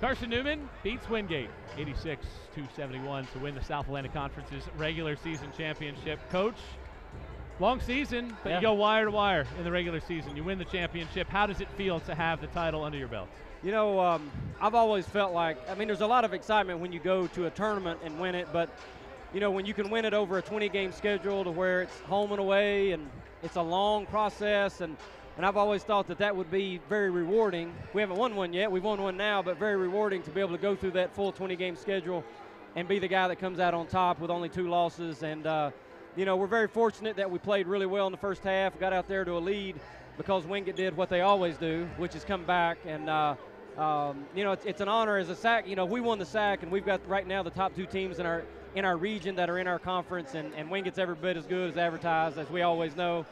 Carson-Newman beats Wingate 86-71 to win the South Atlantic Conference's regular season championship. Coach, long season, but you go wire to wire in the regular season. You win the championship. How does it feel to have the title under your belt? You know, I've always felt like, there's a lot of excitement when you go to a tournament and win it, but, you know, when you can win it over a 20-game schedule to where it's home and away and it's a long process, and I've always thought that that would be very rewarding. We haven't won one yet. We've won one now, but very rewarding to be able to go through that full 20-game schedule and be the guy that comes out on top with only 2 losses. And, you know, we're very fortunate that we played really well in the first half, got out there to a lead because Wingate did what they always do, which is come back. And, you know, it's an honor as a SAC. You know, we won the SAC, and we've got right now the top 2 teams in our region that are in our conference, and Wingate's every bit as good as advertised, as we always know.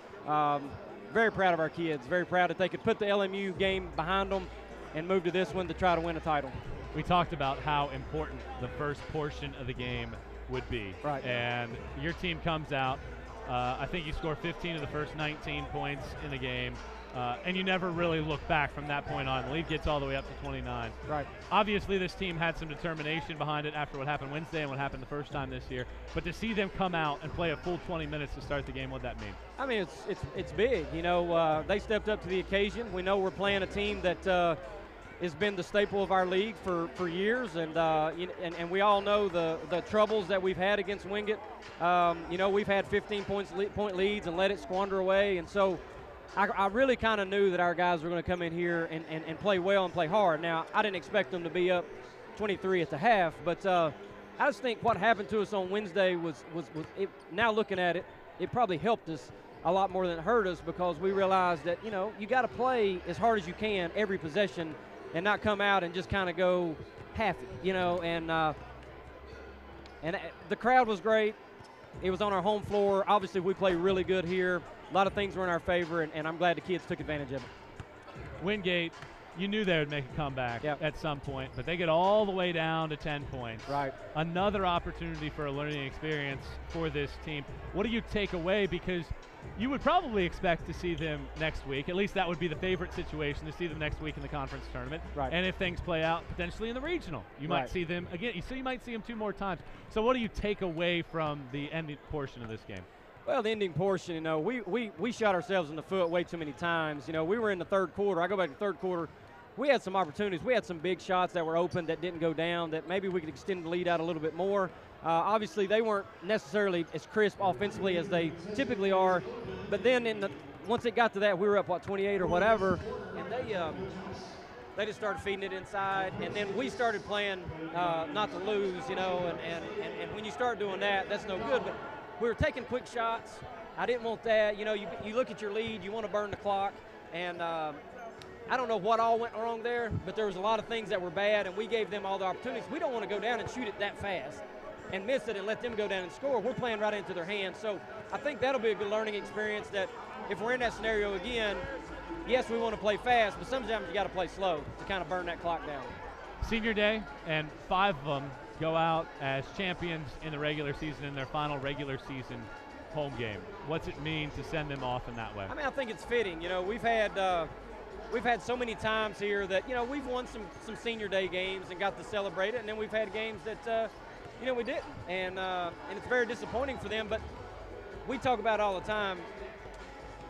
Very proud of our kids, very proud that they could put the LMU game behind them and move to this one to try to win a title. We talked about how important the first portion of the game would be. Right. And your team comes out. I think you score 15 of the first 19 points in the game. And you never really look back from that point on. The lead gets all the way up to 29. Right. Obviously, this team had some determination behind it after what happened Wednesday and what happened the first time this year. But to see them come out and play a full 20 minutes to start the game, what'd that mean? I mean, it's big. You know, they stepped up to the occasion. We know we're playing a team that has been the staple of our league for years, and we all know the troubles that we've had against Wingate. You know, we've had 15-point leads and let it squander away, and so I really kind of knew that our guys were going to come in here and play well and play hard. Now, I didn't expect them to be up 23 at the half, but I just think what happened to us on Wednesday was now looking at it, it probably helped us a lot more than it hurt us, because we realized that, you know, you got to play as hard as you can every possession and not come out and just kind of go half it, you know. And the crowd was great. It was on our home floor. Obviously, we play really good here. A lot of things were in our favor, and I'm glad the kids took advantage of it. Wingate, you knew they would make a comeback at some point, but they get all the way down to 10 points. Right. Another opportunity for a learning experience for this team. What do you take away? Because you would probably expect to see them next week. At least that would be the favorite situation, to see them next week in the conference tournament. Right. And if things play out potentially in the regional, you might see them again. So you might see them 2 more times. So what do you take away from the ending portion of this game? Well, the ending portion, you know, we shot ourselves in the foot way too many times. You know, we were in the third quarter. I go back to the third quarter. We had some opportunities. We had some big shots that were open that didn't go down, that maybe we could extend the lead out a little bit more. Obviously, they weren't necessarily as crisp offensively as they typically are. But then once it got to that, we were up, 28 or whatever, and they just started feeding it inside. And then we started playing not to lose, you know, and when you start doing that, that's no good. But we were taking quick shots. I didn't want that. You know, you look at your lead, you want to burn the clock, and I don't know what all went wrong there, but there was a lot of things that were bad, and we gave them all the opportunities. We don't want to go down and shoot it that fast and miss it and let them go down and score. We're playing right into their hands. So I think that'll be a good learning experience, that if we're in that scenario again, yes, we want to play fast, but sometimes you got to play slow to kind of burn that clock down. Senior day, and 5 of them go out as champions in the regular season in their final regular season home game. What's it mean to send them off in that way? I mean, I think it's fitting. You know, we've had so many times here that, you know, we've won some senior day games and got to celebrate it, and then we've had games that, you know, we didn't. And it's very disappointing for them, but we talk about it all the time.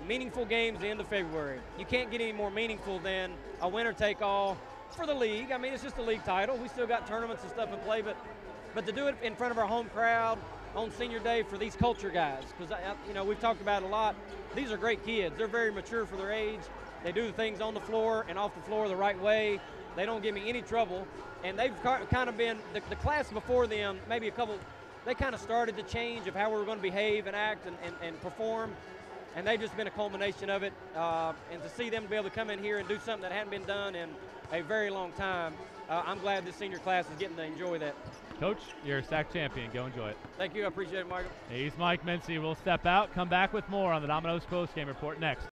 Meaningful games at the end of February. You can't get any more meaningful than a winner-take-all for the league. I mean, it's just a league title. We still got tournaments and stuff in play, but to do it in front of our home crowd on senior day for these culture guys, because, you know, we've talked about it a lot. These are great kids. They're very mature for their age. They do the things on the floor and off the floor the right way. They don't give me any trouble. And they've kind of been, the class before them, maybe a couple, they kind of started the change of how we were going to behave and act and perform. And they've just been a culmination of it. And to see them be able to come in here and do something that hadn't been done in a very long time, I'm glad this senior class is getting to enjoy that. Coach, you're a SAC champion. Go enjoy it. Thank you. I appreciate it, Michael. He's Mike Mincey. We'll step out, come back with more on the Domino's Postgame Report next.